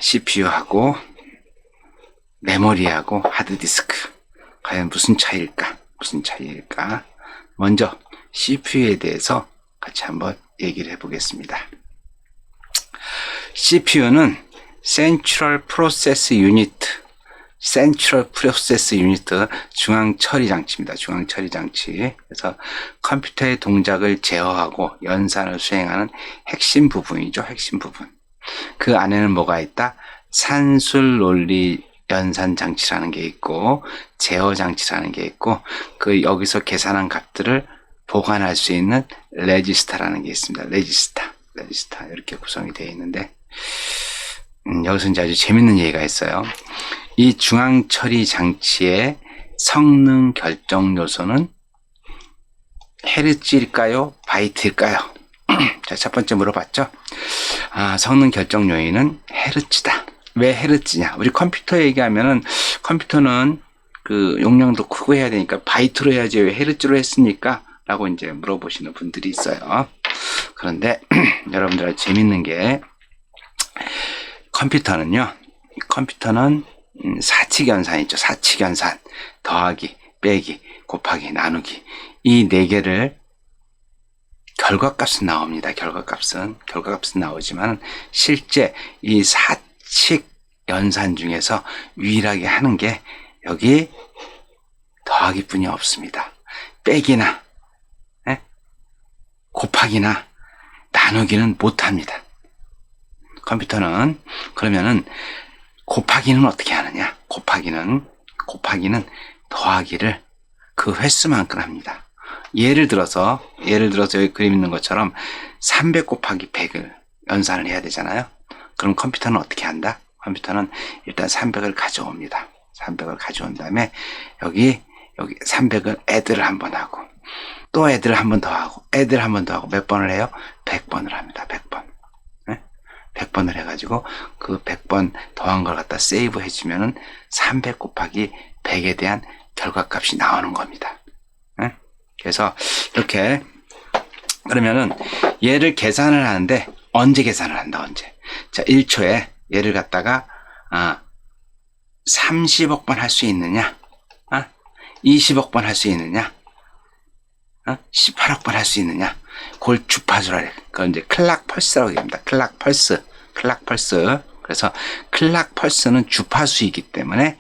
CPU하고 메모리하고 하드디스크 과연 무슨 차이일까? 먼저 CPU에 대해서 같이 한번 얘기를 해보겠습니다. CPU는 Central Process Unit, 중앙 처리 장치입니다. 중앙 처리 장치. 그래서 컴퓨터의 동작을 제어하고 연산을 수행하는 핵심 부분이죠. 핵심 부분. 그 안에는 뭐가 있다? 산술 논리 연산 장치라는 게 있고, 제어 장치라는 게 있고, 그 여기서 계산한 값들을 보관할 수 있는 레지스터라는 게 있습니다. 레지스터 이렇게 구성이 되어 있는데, 여기서 이제 아주 재밌는 얘기가 있어요. 이 중앙 처리 장치의 성능 결정 요소는 헤르츠일까요? 바이트일까요? 자, 첫 번째 물어봤죠. 성능 결정 요인은 헤르츠다. 왜 헤르츠냐? 우리 컴퓨터 얘기하면은 컴퓨터는 그 용량도 크고 해야 되니까 바이트로 해야지 왜 헤르츠로 했습니까? 라고 이제 물어보시는 분들이 있어요. 그런데 여러분들 재밌는 게 컴퓨터는 사칙연산 있죠. 사칙연산. 더하기, 빼기, 곱하기, 나누기. 이 네 개를 결과값은 나옵니다. 결과값은 나오지만 실제 이 사칙 연산 중에서 유일하게 하는 게 여기 더하기뿐이 없습니다. 빼기나 곱하기나 나누기는 못합니다. 컴퓨터는. 그러면은 곱하기는 어떻게 하느냐? 곱하기는 더하기를 그 횟수만큼 합니다. 예를 들어서 여기 그림 있는 것처럼 300 곱하기 100을 연산을 해야 되잖아요. 그럼 컴퓨터는 어떻게 한다? 컴퓨터는 일단 300을 가져옵니다. 300을 가져온 다음에 여기 300을 애들을 한 번 하고, 또 애들을 한 번 더 하고, 애들 한 번 더 하고, 몇 번을 해요? 100번을 합니다. 100번. 100번을 해가지고 그 100번 더한 걸 갖다 세이브 해주면은 300 곱하기 100에 대한 결과값이 나오는 겁니다. 그래서 이렇게, 그러면은 얘를 계산을 하는데 언제 계산을 한다? 언제? 자, 1초에 얘를 갖다가 30억 번 할 수 있느냐? 20억 번 할 수 있느냐? 18억 번 할 수 있느냐? 그걸 주파수라 그래. 그건 이제 클락 펄스라고 합니다. 클락 펄스. 그래서 클락 펄스는 주파수이기 때문에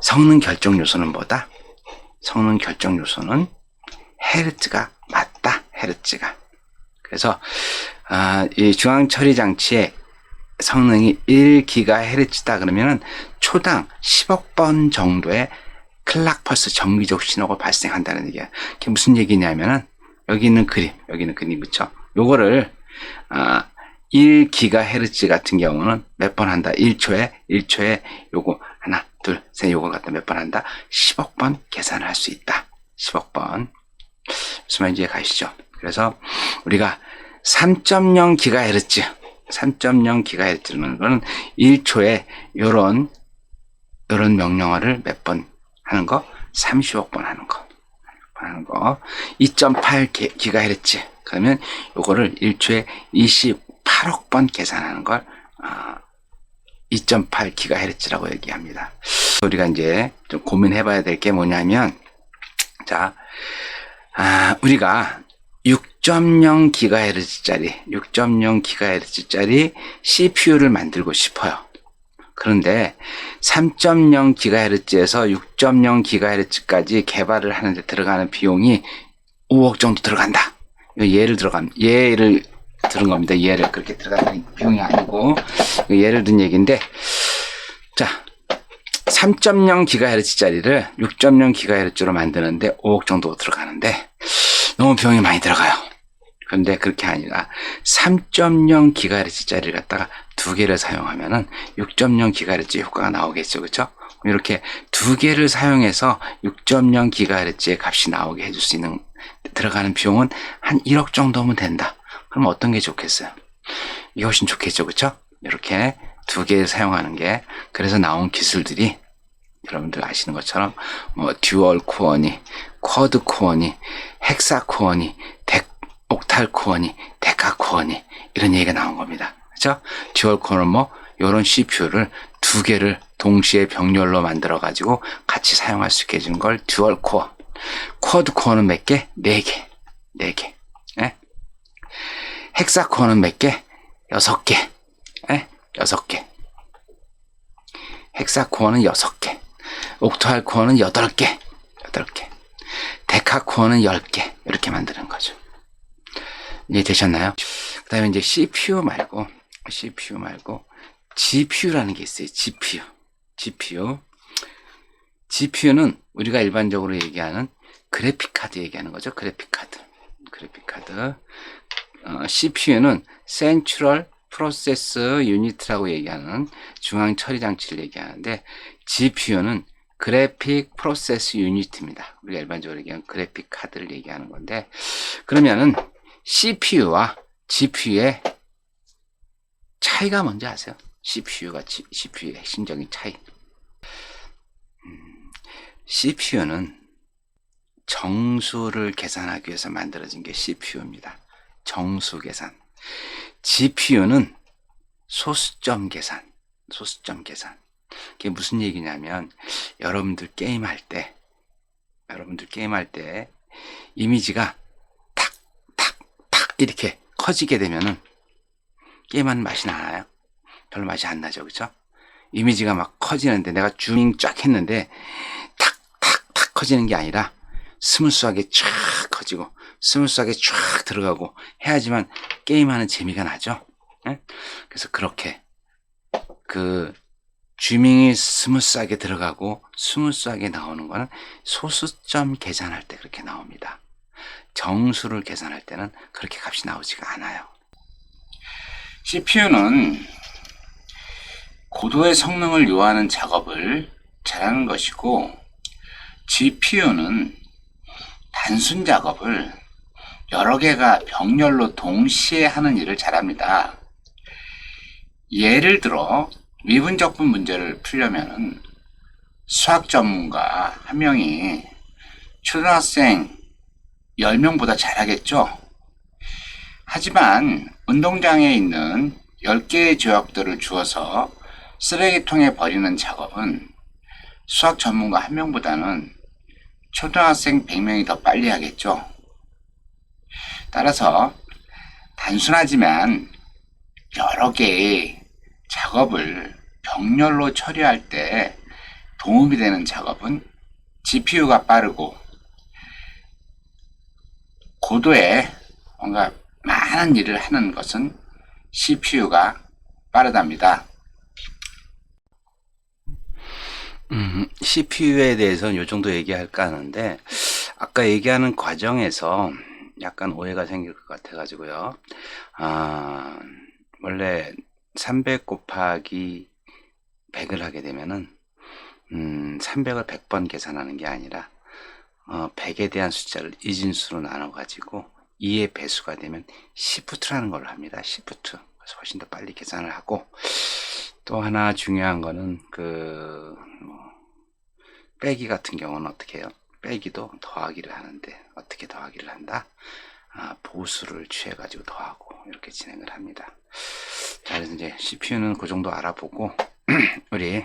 성능 결정 요소는 뭐다? 성능 결정 요소는 헤르츠가 맞다. 헤르츠가. 그래서 이 중앙 처리 장치의 성능이 1GHz다 그러면은 초당 10억 번 정도의 클락 펄스 정기적 신호가 발생한다는 얘기야. 그게 무슨 얘기냐면은 여기 있는 그림 그쵸? 요거를 1GHz 같은 경우는 몇 번 한다? 1초에 요거 하나, 둘, 셋 요걸 갖다 몇 번 한다? 10억 번 계산을 할 수 있다. 10억 번. 무슨 말인지 가시죠? 그래서 우리가 3.0GHz는 거는 1초에 요런 명령어를 몇 번 하는 거? 30억 번 하는 거. 2.8GHz. 그러면 요거를 1초에 28억 번 계산하는 걸 2.8GHz라고 얘기합니다. 우리가 이제 좀 고민해봐야 될 게 뭐냐면, 자, 우리가 6.0GHz짜리 CPU를 만들고 싶어요. 그런데 3.0GHz에서 6.0GHz까지 개발을 하는데 들어가는 비용이 5억 정도 들어간다. 예를 들은 겁니다. 예를 그렇게 들어가는 비용이 아니고 예를 든 얘기인데, 자, 3.0GHz짜리를 6.0GHz로 만드는데 5억 정도 들어가는데 너무 비용이 많이 들어가요. 그런데 그렇게 아니라 3.0GHz짜리를 갖다가 두 개를 사용하면은 6.0GHz 효과가 나오겠죠. 그렇죠? 이렇게 두 개를 사용해서 6.0GHz의 값이 나오게 해줄 수 있는, 들어가는 비용은 한 1억 정도면 된다. 그럼 어떤 게 좋겠어요? 이게 훨씬 좋겠죠. 그렇죠? 이렇게 두 개를 사용하는 게, 그래서 나온 기술들이 여러분들 아시는 것처럼 뭐 듀얼 코어니, 쿼드 코어니, 헥사 코어니, 옥탈 코어니, 데카 코어니, 이런 얘기가 나온 겁니다. 그죠? 듀얼 코어는 뭐 이런 CPU를 두 개를 동시에 병렬로 만들어 가지고 같이 사용할 수 있게 해주는 걸 듀얼 코어. 쿼드 코어는 몇 개? 4개. 4개. 예? 헥사 코어는 몇 개? 6개. 예? 6개. 헥사 코어는 6개. 옥토할 코어는 8개. 8개. 데카 코어는 10개. 이렇게 만드는 거죠. 이해되셨나요? 그 다음에 이제 CPU 말고 GPU라는 게 있어요. GPU는 우리가 일반적으로 얘기하는 그래픽 카드 얘기하는 거죠. 그래픽 카드. CPU는 Central Process Unit라고 얘기하는 중앙 처리 장치를 얘기하는데, GPU는 그래픽 프로세스 유닛입니다. 우리가 일반적으로 얘기하는 그래픽 카드를 얘기하는 건데, 그러면은 CPU와 GPU의 차이가 뭔지 아세요? CPU가 GPU의 핵심적인 차이. CPU는 정수를 계산하기 위해서 만들어진 게 CPU입니다. 정수 계산. GPU는 소수점 계산. 그게 무슨 얘기냐면, 여러분들 게임할 때 이미지가 탁 이렇게 커지게 되면은 게임하는 맛이 나나요? 별로 맛이 안 나죠, 그렇죠? 이미지가 막 커지는데, 내가 줌ing 쫙 했는데 탁 커지는 게 아니라 스무스하게 쫙 커지고 스무스하게 쫙 들어가고 해야지만 게임하는 재미가 나죠. 예? 그래서 그렇게 그 줌밍이 스무스하게 들어가고 스무스하게 나오는 거는 소수점 계산할 때 그렇게 나옵니다. 정수를 계산할 때는 그렇게 값이 나오지가 않아요. CPU는 고도의 성능을 요하는 작업을 잘하는 것이고, GPU는 단순 작업을 여러 개가 병렬로 동시에 하는 일을 잘합니다. 예를 들어 미분적분 문제를 풀려면은 수학 전문가 한 명이 초등학생 10명보다 잘하겠죠. 하지만 운동장에 있는 10개의 조약들을 주어서 쓰레기통에 버리는 작업은 수학 전문가 한 명보다는 초등학생 100명이 더 빨리 하겠죠. 따라서 단순하지만 여러 개의 작업을 병렬로 처리할 때 도움이 되는 작업은 GPU가 빠르고, 고도의 뭔가 많은 일을 하는 것은 CPU가 빠르답니다. CPU에 대해서는 이 정도 얘기할까 하는데, 아까 얘기하는 과정에서 약간 오해가 생길 것 같아 가지고요. 원래 300 곱하기 100을 하게 되면은 300을 100번 계산하는 게 아니라 100에 대한 숫자를 이진수로 나눠 가지고 2의 배수가 되면 시프트라는 걸 합니다. 시프트. 그래서 훨씬 더 빨리 계산을 하고, 또 하나 중요한 거는 빼기 같은 경우는 어떻게 해요? 빼기도 더하기를 하는데, 어떻게 더하기를 한다? 보수를 취해 가지고 더하고 이렇게 진행을 합니다. 자, 그래서 이제 CPU는 그 정도 알아보고 우리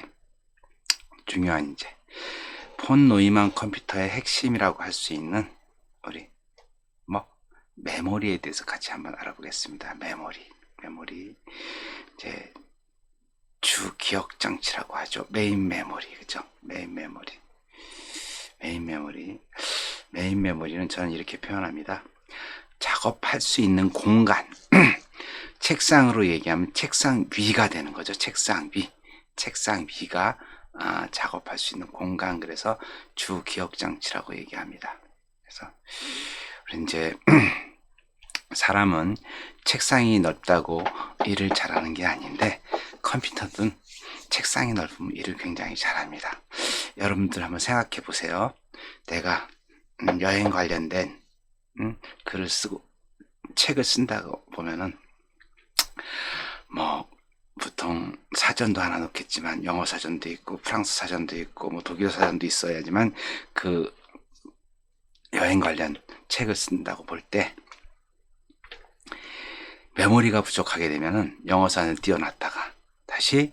중요한 이제 폰 노이만 컴퓨터의 핵심이라고 할 수 있는 우리 메모리에 대해서 같이 한번 알아보겠습니다. 메모리 이제 주 기억 장치라고 하죠. 메인 메모리, 그죠? 메인 메모리는 저는 이렇게 표현합니다. 작업할 수 있는 공간. 책상으로 얘기하면 책상 위가 되는 거죠. 책상 위가 작업할 수 있는 공간. 그래서 주 기억 장치라고 얘기합니다. 그래서 우리 이제 사람은 책상이 넓다고 일을 잘하는 게 아닌데, 컴퓨터든 책상이 넓으면 일을 굉장히 잘합니다. 여러분들 한번 생각해 보세요. 내가 여행 관련된 글을 쓰고 책을 쓴다고 보면은 보통 사전도 하나 넣겠지만 영어 사전도 있고 프랑스 사전도 있고 독일 사전도 있어야지만 그 여행 관련 책을 쓴다고 볼 때 메모리가 부족하게 되면은 영어 사전을 띄워놨다가 다시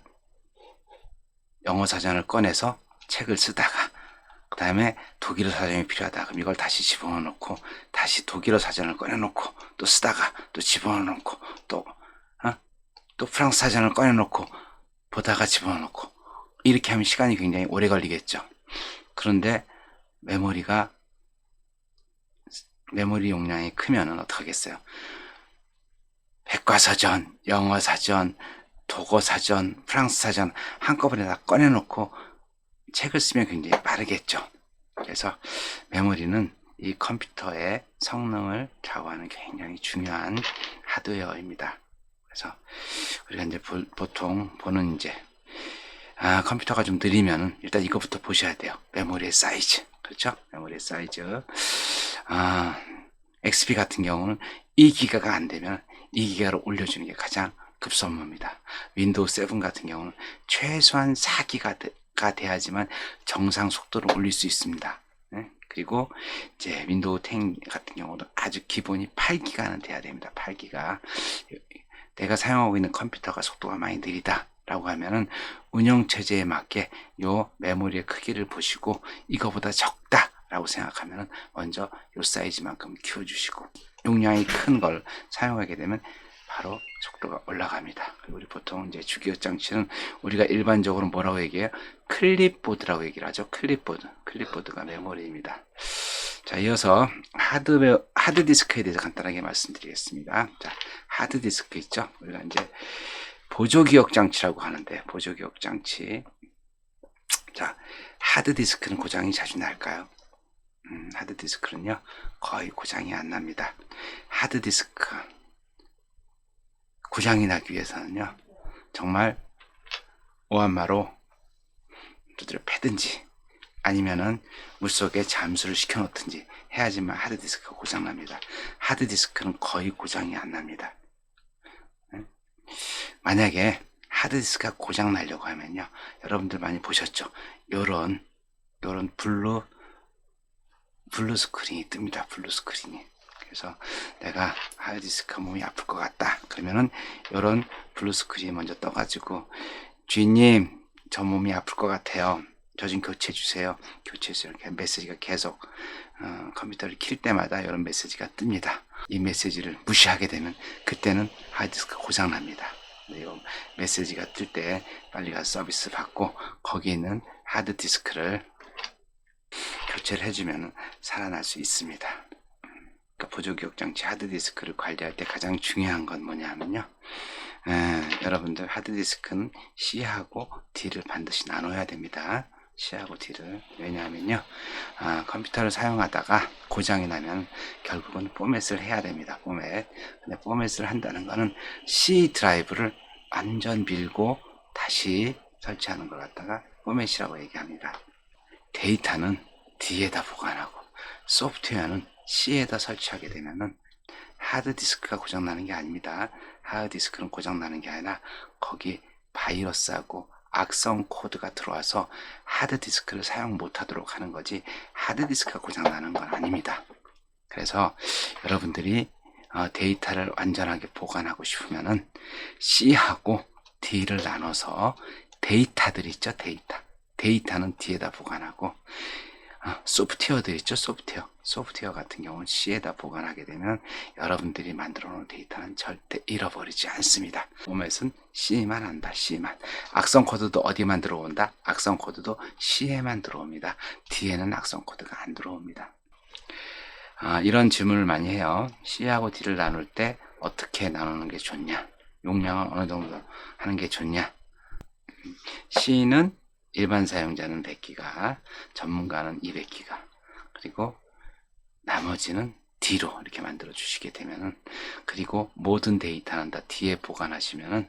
영어 사전을 꺼내서 책을 쓰다가 그 다음에 독일어 사전이 필요하다. 그럼 이걸 다시 집어넣고 다시 독일어 사전을 꺼내놓고 또 쓰다가 또 집어넣고 또 프랑스 사전을 꺼내놓고 보다가 집어넣고 이렇게 하면 시간이 굉장히 오래 걸리겠죠. 그런데 메모리 용량이 크면은 어떡하겠어요? 백과사전, 영어사전, 독어사전, 프랑스사전 한꺼번에 다 꺼내놓고 책을 쓰면 굉장히 빠르겠죠. 그래서 메모리는 이 컴퓨터의 성능을 좌우하는 굉장히 중요한 하드웨어입니다. 그래서 우리가 이제 보통 보는 이제 컴퓨터가 좀 느리면은 일단 이거부터 보셔야 돼요. 메모리의 사이즈. 그렇죠? 메모리의 사이즈. XP 같은 경우는 2기가가 안 되면 2기가로 올려주는 게 가장 급선무입니다. 윈도우 7 같은 경우는 최소한 4기가가 돼야지만 정상 속도를 올릴 수 있습니다. 네? 그리고 이제 윈도우 10 같은 경우도 아주 기본이 8기가는 돼야 됩니다. 8기가. 내가 사용하고 있는 컴퓨터가 속도가 많이 느리다 라고 하면은 운영체제에 맞게 요 메모리의 크기를 보시고 이거보다 적다 라고 생각하면은 먼저 요 사이즈만큼 키워주시고 용량이 큰 걸 사용하게 되면 바로 속도가 올라갑니다. 그리고 우리 보통 이제 주기억 장치는 우리가 일반적으로 뭐라고 얘기해요? 클립보드라고 얘기를 하죠. 클립보드가 메모리입니다. 자, 이어서 하드디스크에 대해서 간단하게 말씀드리겠습니다. 자, 하드디스크 있죠? 우리가 이제 보조기억 장치라고 하는데, 보조기억 장치. 자, 하드디스크는 고장이 자주 날까요? 하드디스크는요, 거의 고장이 안 납니다. 하드디스크 고장이 나기 위해서는요, 정말 오한마로 두드려 패든지 아니면은 물속에 잠수를 시켜놓든지 해야지만 하드디스크가 고장납니다. 하드디스크는 거의 고장이 안 납니다. 만약에 하드디스크가 고장 나려고 하면요, 여러분들 많이 보셨죠? 요런 블루 스크린이 뜹니다. 블루 스크린이. 그래서 내가 하드디스크 몸이 아플 것 같다 그러면은 요런 블루 스크린이 먼저 떠가지고, 주인님 저 몸이 아플 것 같아요, 저 좀 교체해 주세요, 이렇게 메시지가 계속 컴퓨터를 킬 때마다 이런 메시지가 뜹니다. 이 메시지를 무시하게 되면 그때는 하드디스크 고장 납니다. 이 메시지가 뜰 때 빨리 가서 서비스 받고 거기 있는 하드디스크를 교체를 해주면 살아날 수 있습니다. 그러니까 보조기억 장치 하드디스크를 관리할 때 가장 중요한 건 뭐냐면요, 여러분들 하드디스크는 C하고 D를 반드시 나눠야 됩니다. C하고 D를. 왜냐하면요, 컴퓨터를 사용하다가 고장이 나면 결국은 포맷을 해야 됩니다. 포맷. 근데 포맷을 한다는 거는 C 드라이브를 완전 밀고 다시 설치하는 걸 갖다가 포맷이라고 얘기합니다. 데이터는 D에다 보관하고 소프트웨어는 C에다 설치하게 되면은 하드디스크가 고장나는 게 아닙니다. 하드디스크는 고장나는 게 아니라 거기 바이러스하고 악성 코드가 들어와서 하드디스크를 사용 못하도록 하는 거지 하드디스크가 고장나는 건 아닙니다. 그래서 여러분들이 데이터를 완전하게 보관하고 싶으면은 C하고 D를 나눠서 데이터들 있죠. 데이터는 D에다 보관하고 소프트웨어들 있죠. 소프트웨어 같은 경우는 C에다 보관하게 되면 여러분들이 만들어 놓은 데이터는 절대 잃어버리지 않습니다. 포맷은 C만 한다. C만. 악성 코드도 어디만 들어온다? 악성 코드도 C에만 들어옵니다. D에는 악성 코드가 안 들어옵니다. 이런 질문을 많이 해요. C하고 D를 나눌 때 어떻게 나누는 게 좋냐? 용량은 어느 정도 하는 게 좋냐? C는 일반 사용자는 100기가, 전문가는 200기가, 그리고 나머지는 D로 이렇게 만들어 주시게 되면은, 그리고 모든 데이터는 다 D에 보관하시면은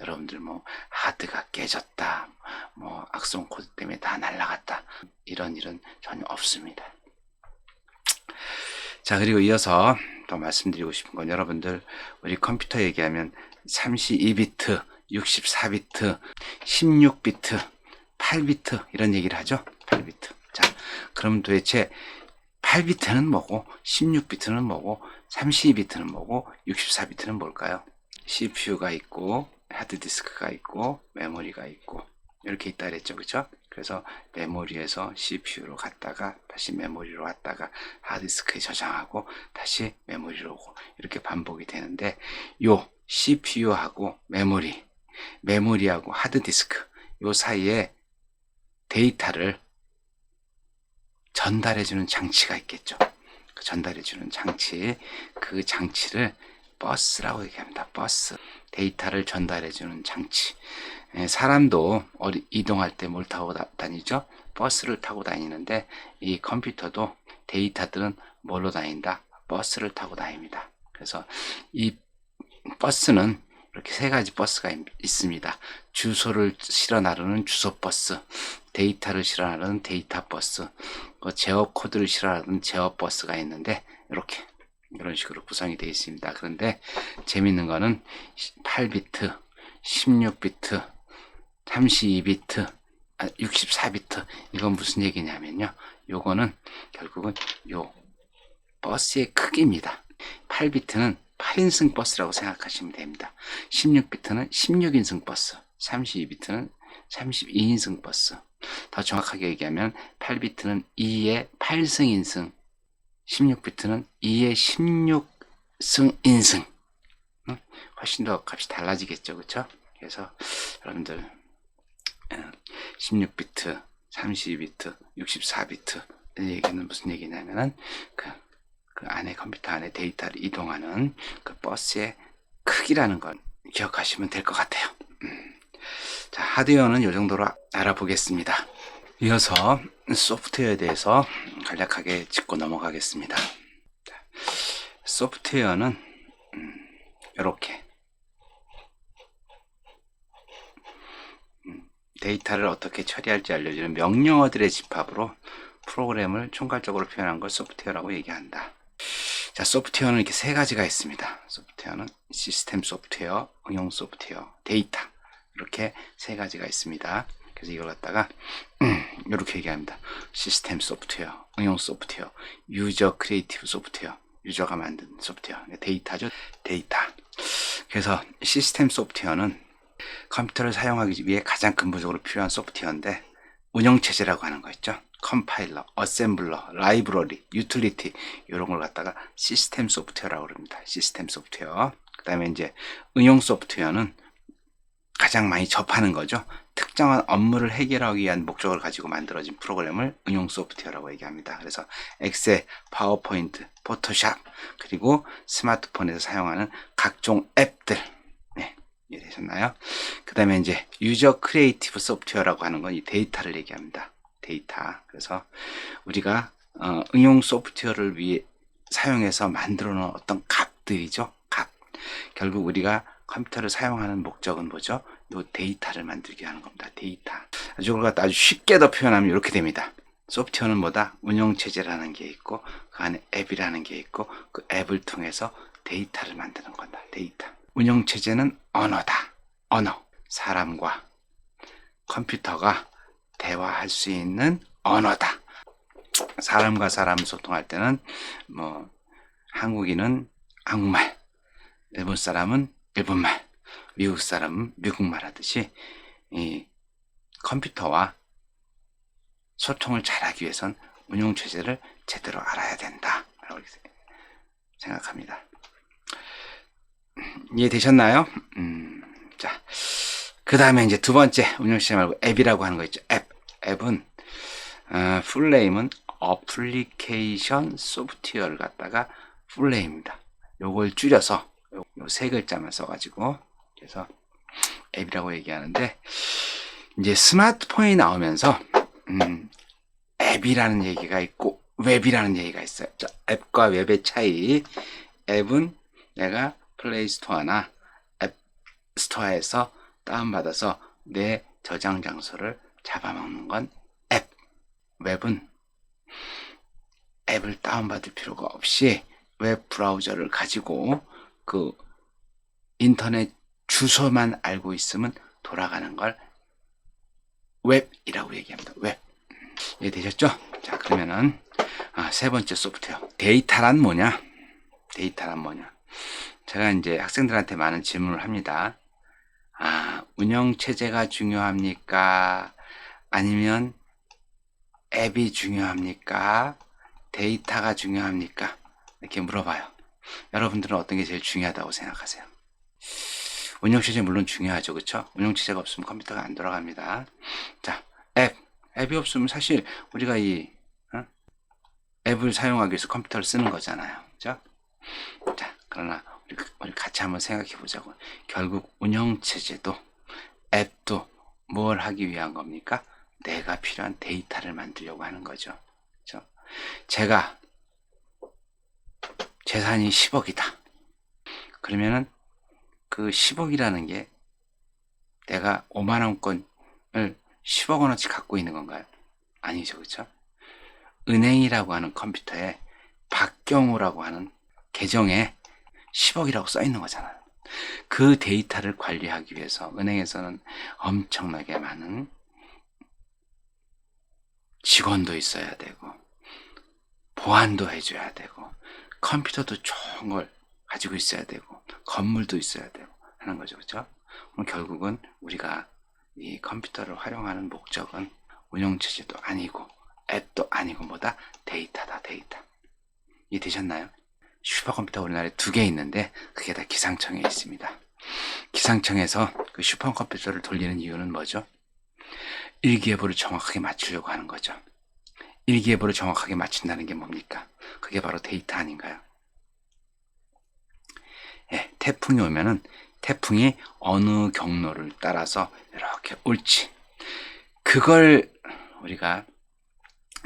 여러분들 뭐 하드가 깨졌다, 뭐 악성 코드 때문에 다 날라갔다, 이런 일은 전혀 없습니다. 자, 그리고 이어서 또 말씀드리고 싶은 건, 여러분들 우리 컴퓨터 얘기하면 32비트, 64비트, 16비트, 8비트 이런 얘기를 하죠. 8비트. 자, 그럼 도대체 8비트는 뭐고, 16비트는 뭐고, 32비트는 뭐고, 64비트는 뭘까요? CPU가 있고 하드디스크가 있고 메모리가 있고 이렇게 있다 그랬죠. 그쵸? 그래서 메모리에서 CPU로 갔다가 다시 메모리로 왔다가 하드디스크에 저장하고 다시 메모리로 오고 이렇게 반복이 되는데 요 CPU하고 메모리하고 하드디스크 요 사이에 데이터를 전달해주는 장치가 있겠죠. 그 전달해주는 장치, 그 장치를 버스라고 얘기합니다. 버스. 데이터를 전달해주는 장치. 사람도 이동할 때 뭘 타고 다니죠? 버스를 타고 다니는데 이 컴퓨터도 데이터들은 뭘로 다닌다? 버스를 타고 다닙니다. 그래서 이 버스는 이렇게 세 가지 버스가 있습니다. 주소를 실어 나르는 주소 버스, 데이터를 실어 나르는 데이터 버스, 제어 코드를 실어 나르는 제어 버스가 있는데 이렇게 이런 식으로 구성이 되어 있습니다. 그런데 재밌는 거는 8비트, 16비트, 32비트, 64비트 이건 무슨 얘기냐면요. 요거는 결국은 요 버스의 크기입니다. 8비트는 8인승 버스라고 생각하시면 됩니다. 16비트는 16인승 버스, 32비트는 32인승 버스. 더 정확하게 얘기하면 8비트는 2의 8승인승, 16비트는 2의 16승인승. 훨씬 더 값이 달라지겠죠. 그쵸? 그래서 여러분들 16비트, 32비트, 64비트 이 얘기는 무슨 얘기냐면은 그 안에 컴퓨터 안에 데이터를 이동하는 그 버스의 크기라는 걸 기억하시면 될 것 같아요. 자, 하드웨어는 이 정도로 알아보겠습니다. 이어서 소프트웨어에 대해서 간략하게 짚고 넘어가겠습니다. 자, 소프트웨어는 이렇게 데이터를 어떻게 처리할지 알려주는 명령어들의 집합으로 프로그램을 총괄적으로 표현한 걸 소프트웨어라고 얘기한다. 자, 소프트웨어는 이렇게 세 가지가 있습니다. 소프트웨어는 시스템 소프트웨어, 응용 소프트웨어, 데이터 이렇게 세 가지가 있습니다. 그래서 이걸 갖다가 이렇게 얘기합니다. 시스템 소프트웨어, 응용 소프트웨어, 유저 크리에이티브 소프트웨어, 유저가 만든 소프트웨어, 데이터죠. 데이터. 그래서 시스템 소프트웨어는 컴퓨터를 사용하기 위해 가장 근본적으로 필요한 소프트웨어인데 운영체제라고 하는 거 있죠. 컴파일러, 어셈블러, 라이브러리, 유틸리티 이런 걸 갖다가 시스템 소프트웨어라고 합니다. 시스템 소프트웨어. 그 다음에 이제 응용 소프트웨어는 가장 많이 접하는 거죠. 특정한 업무를 해결하기 위한 목적을 가지고 만들어진 프로그램을 응용 소프트웨어라고 얘기합니다. 그래서 엑셀, 파워포인트, 포토샵 그리고 스마트폰에서 사용하는 각종 앱들 이해되셨나요? 그 다음에 이제 유저 크리에이티브 소프트웨어라고 하는 건 이 데이터를 얘기합니다. 데이터. 그래서 우리가 응용 소프트웨어를 위해 사용해서 만들어 놓은 어떤 값들이죠. 값. 결국 우리가 컴퓨터를 사용하는 목적은 뭐죠? 이 데이터를 만들게 하는 겁니다. 데이터. 이걸 갖다 아주 쉽게 더 표현하면 이렇게 됩니다. 소프트웨어는 뭐다? 운영체제라는 게 있고 그 안에 앱이라는 게 있고 그 앱을 통해서 데이터를 만드는 거다. 데이터. 운영체제는 언어다. 언어. 사람과 컴퓨터가 대화할 수 있는 언어다. 사람과 사람 소통할 때는 뭐 한국인은 한국말, 일본 사람은 일본말, 미국 사람은 미국말 하듯이 이 컴퓨터와 소통을 잘하기 위해선 운영체제를 제대로 알아야 된다. 라고 생각합니다. 이해되셨나요? 자, 그 다음에 이제 두 번째 운영체제 말고 앱이라고 하는 거 있죠. 앱은 풀네임은 어플리케이션 소프트웨어를 갖다가 풀네임입니다. 요걸 줄여서 요 세 글자만 써가지고 그래서 앱이라고 얘기하는데 이제 스마트폰이 나오면서 앱이라는 얘기가 있고 웹이라는 얘기가 있어요. 자, 앱과 웹의 차이. 앱은 내가 플레이스토어나 앱스토어에서 다운받아서 내 저장 장소를 잡아먹는 건 앱. 웹은 앱을 다운받을 필요가 없이 웹 브라우저를 가지고 그 인터넷 주소만 알고 있으면 돌아가는 걸 웹이라고 얘기합니다. 웹. 이해되셨죠? 자, 그러면은 세 번째 소프트웨어. 데이터란 뭐냐? 데이터란 뭐냐? 제가 이제 학생들한테 많은 질문을 합니다. 운영체제가 중요합니까? 아니면 앱이 중요합니까? 데이터가 중요합니까? 이렇게 물어봐요. 여러분들은 어떤 게 제일 중요하다고 생각하세요? 운영체제 물론 중요하죠. 그쵸? 운영체제가 없으면 컴퓨터가 안 돌아갑니다. 자, 앱이 없으면 사실 우리가 앱을 사용하기 위해서 컴퓨터를 쓰는 거잖아요. 그죠? 자, 그러나 우리 같이 한번 생각해 보자고. 결국 운영체제도 앱도 뭘 하기 위한 겁니까? 내가 필요한 데이터를 만들려고 하는 거죠. 그죠? 제가 재산이 10억이다. 그러면은 그 10억이라는 게 내가 5만원권을 10억 원어치 갖고 있는 건가요? 아니죠. 그쵸? 은행이라고 하는 컴퓨터에 박경우라고 하는 계정에 10억이라고 써 있는 거잖아요. 그 데이터를 관리하기 위해서 은행에서는 엄청나게 많은 직원도 있어야 되고 보안도 해줘야 되고 컴퓨터도 좋은 걸 가지고 있어야 되고 건물도 있어야 되고 하는 거죠. 그렇죠? 그럼 결국은 우리가 이 컴퓨터를 활용하는 목적은 운영체제도 아니고 앱도 아니고 뭐다? 데이터다. 데이터. 이해되셨나요? 슈퍼컴퓨터 우리나라에 2개 있는데 그게 다 기상청에 있습니다. 기상청에서 그 슈퍼컴퓨터를 돌리는 이유는 뭐죠? 일기예보를 정확하게 맞추려고 하는 거죠. 일기예보를 정확하게 맞춘다는 게 뭡니까? 그게 바로 데이터 아닌가요? 태풍이 오면은 태풍이 어느 경로를 따라서 이렇게 올지 그걸 우리가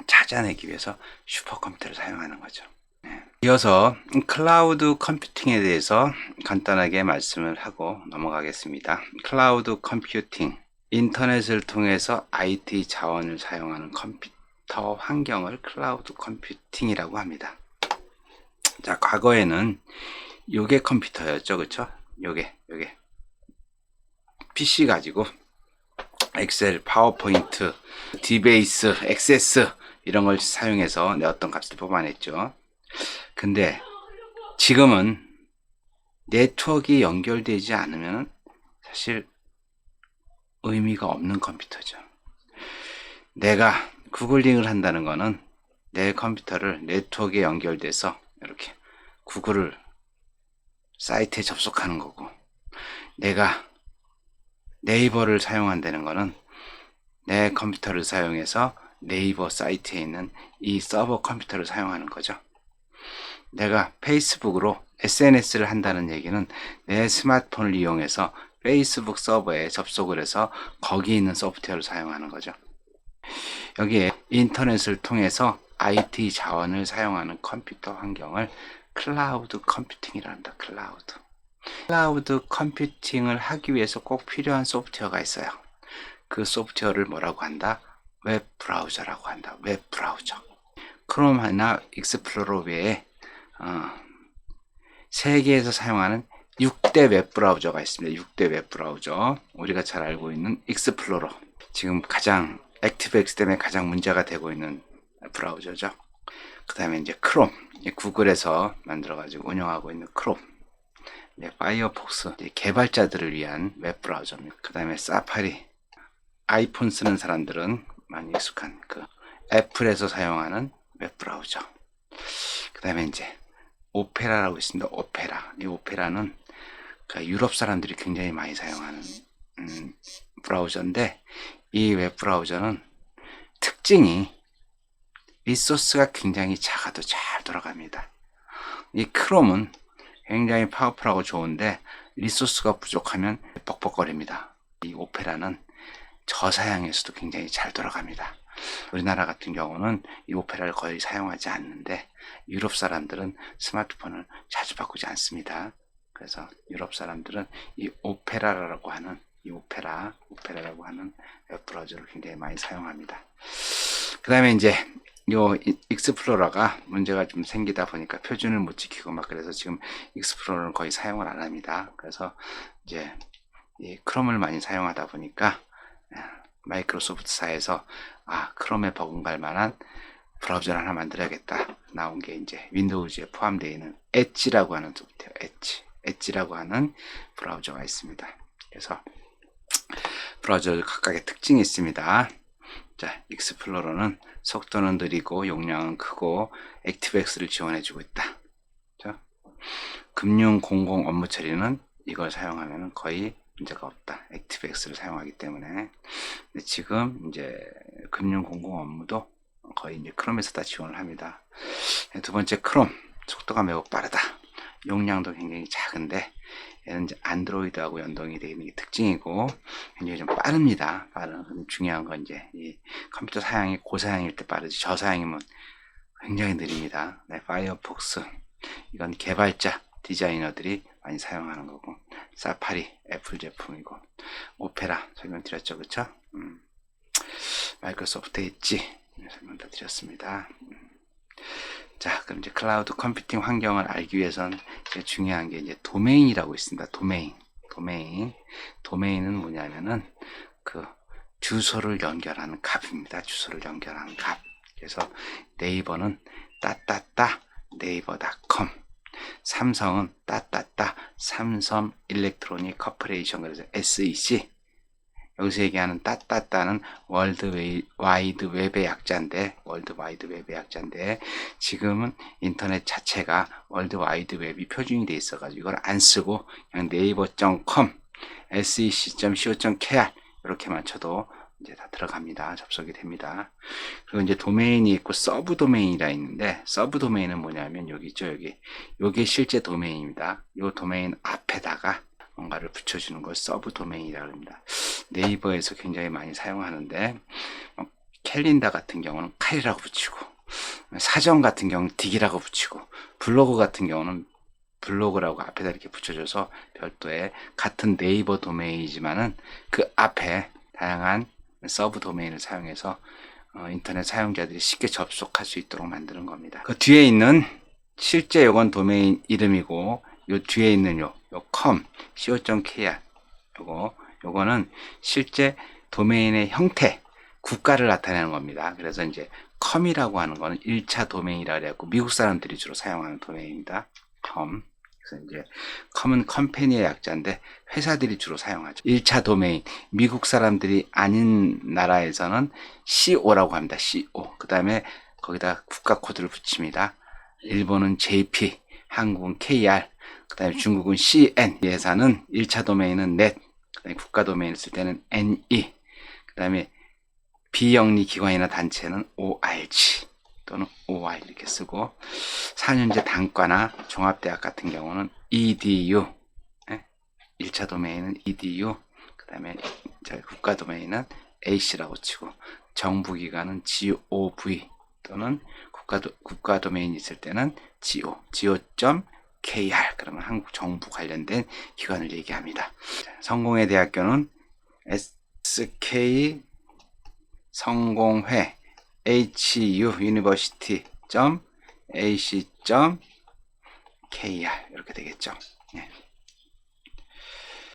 찾아내기 위해서 슈퍼컴퓨터를 사용하는 거죠. 이어서 클라우드 컴퓨팅에 대해서 간단하게 말씀을 하고 넘어가겠습니다. 클라우드 컴퓨팅, 인터넷을 통해서 IT 자원을 사용하는 컴퓨터 환경을 클라우드 컴퓨팅이라고 합니다. 자, 과거에는 요게 컴퓨터였죠. 그쵸? 요게 PC 가지고 엑셀, 파워포인트, 디베이스, 액세스 이런 걸 사용해서 내 어떤 값을 뽑아냈죠. 근데 지금은 네트워크가 연결되지 않으면 사실 의미가 없는 컴퓨터죠. 내가 구글링을 한다는 거는 내 컴퓨터를 네트워크에 연결돼서 이렇게 구글을 사이트에 접속하는 거고, 내가 네이버를 사용한다는 거는 내 컴퓨터를 사용해서 네이버 사이트에 있는 이 서버 컴퓨터를 사용하는 거죠. 내가 페이스북으로 SNS를 한다는 얘기는 내 스마트폰을 이용해서 페이스북 서버에 접속을 해서 거기 있는 소프트웨어를 사용하는 거죠. 여기에 인터넷을 통해서 IT 자원을 사용하는 컴퓨터 환경을 클라우드 컴퓨팅이라 합니다. 클라우드 컴퓨팅을 하기 위해서 꼭 필요한 소프트웨어가 있어요. 그 소프트웨어를 뭐라고 한다? 웹 브라우저라고 한다. 웹 브라우저. 크롬이나 익스플로러 외에 세계에서 사용하는 6대 웹 브라우저가 있습니다. 6대 웹 브라우저. 우리가 잘 알고 있는 익스플로러. 지금 가장 액티브엑스 때문에 가장 문제가 되고 있는 브라우저죠. 그 다음에 이제 크롬. 구글에서 만들어가지고 운영하고 있는 크롬. 파이어폭스. 개발자들을 위한 웹 브라우저입니다. 그 다음에 사파리. 아이폰 쓰는 사람들은 많이 익숙한 그 애플에서 사용하는 웹 브라우저. 그 다음에 이제 오페라라고 있습니다. 오페라. 이 오페라는 유럽 사람들이 굉장히 많이 사용하는 브라우저인데, 이 웹 브라우저는 특징이 리소스가 굉장히 작아도 잘 돌아갑니다. 이 크롬은 굉장히 파워풀하고 좋은데 리소스가 부족하면 벅벅거립니다. 이 오페라는 저사양에서도 굉장히 잘 돌아갑니다. 우리나라 같은 경우는 이 오페라를 거의 사용하지 않는데 유럽 사람들은 스마트폰을 자주 바꾸지 않습니다. 그래서 유럽 사람들은 이 오페라라고 하는 오페라라고 하는 웹 브라우저를 굉장히 많이 사용합니다. 그 다음에 이제 요 익스플로러가 문제가 좀 생기다 보니까 표준을 못 지키고 막 그래서 지금 익스플로러는 거의 사용을 안 합니다. 그래서 이제 이 크롬을 많이 사용하다 보니까 마이크로소프트사에서 크롬에 버금갈 만한 브라우저를 하나 만들어야겠다 나온 게 이제 윈도우즈에 포함되어 있는 엣지라고 하는 소프트웨어. 엣지라고 하는 브라우저가 있습니다. 그래서 브라우저 각각의 특징이 있습니다. 자, 익스플로러는 속도는 느리고 용량은 크고 액티브엑스를 지원해주고 있다. 자, 금융 공공 업무 처리는 이걸 사용하면 거의 문제가 없다. 액티브엑스를 사용하기 때문에. 근데 지금 이제 금융 공공 업무도 거의 이제 크롬에서 다 지원을 합니다. 두 번째, 크롬 속도가 매우 빠르다. 용량도 굉장히 작은데 얘는 이제 안드로이드하고 연동이 되어 있는 게 특징이고 굉장히 좀 빠릅니다. 빠른. 중요한 건 이제 이 컴퓨터 사양이 고사양일 때 빠르지 저사양이면 굉장히 느립니다. 네, 파이어폭스 이건 개발자 디자이너들이 많이 사용하는 거고, 사파리 애플 제품이고, 오페라 설명드렸죠, 그쵸? 마이크로소프트 엣지 설명 다 드렸습니다. 자, 그럼 이제 클라우드 컴퓨팅 환경을 알기 위해서는 제일 중요한 게 이제 도메인이라고 있습니다. 도메인은 뭐냐면은 그 주소를 연결하는 값입니다. 주소를 연결하는 값. 그래서 네이버는 따따따 네이버.com, 삼성은 따따따 삼성 일렉트로닉 커퍼레이션, 그래서 SEC. 여기서 얘기하는 따따따는 월드 와이드 웹의 약자인데, 지금은 인터넷 자체가 월드 와이드 웹이 표준이 돼 있어가지고 이걸 안 쓰고 그냥 네이버.com, sec.co.kr 이렇게만 쳐도 이제 다 들어갑니다. 접속이 됩니다. 그리고 이제 도메인이 있고 서브 도메인이라 있는데, 서브 도메인은 뭐냐면 여기 있죠, 요게 실제 도메인입니다. 요 도메인 앞에다가 뭔가를 붙여주는 걸 서브 도메인이라고 합니다. 네이버에서 굉장히 많이 사용하는데, 캘린더 같은 경우는 칼이라고 붙이고, 사전 같은 경우는 딕이라고 붙이고, 블로그 같은 경우는 블로그라고 앞에다 이렇게 붙여줘서 별도의 같은 네이버 도메인이지만은 그 앞에 다양한 서브 도메인을 사용해서 인터넷 사용자들이 쉽게 접속할 수 있도록 만드는 겁니다. 그 뒤에 있는 실제 요건 도메인 이름이고, 요 뒤에 있는 요 com, co.kr 요거는 실제 도메인의 형태, 국가를 나타내는 겁니다. 그래서 이제 com이라고 하는 거는 1차 도메인이라고 해갖고 미국 사람들이 주로 사용하는 도메인입니다. com. 그래서 이제 com은 컴퍼니의 약자인데 회사들이 주로 사용하죠. 1차 도메인, 미국 사람들이 아닌 나라에서는 CO라고 합니다. CO. 그 다음에 거기다 국가 코드를 붙입니다. 일본은 JP, 한국은 KR, 그 다음에 중국은 CN. 이 회사는 1차 도메인은 net, 그 다음에 국가 도메인을 쓸 때는 NE, 그 다음에 비영리 기관이나 단체는 ORG 또는 OR 이렇게 쓰고, 4년제 단과나 종합대학 같은 경우는 EDU, 1차 도메인은 EDU, 그 다음에 국가 도메인은 AC라고 치고, 정부기관은 GOV 또는 국가 도메인이 있을 때는 go.kr, 그러면 한국 정부 관련된 기관을 얘기합니다. 성공회 대학교는 SK 성공회 HU university.ac.kr 이렇게 되겠죠. 네.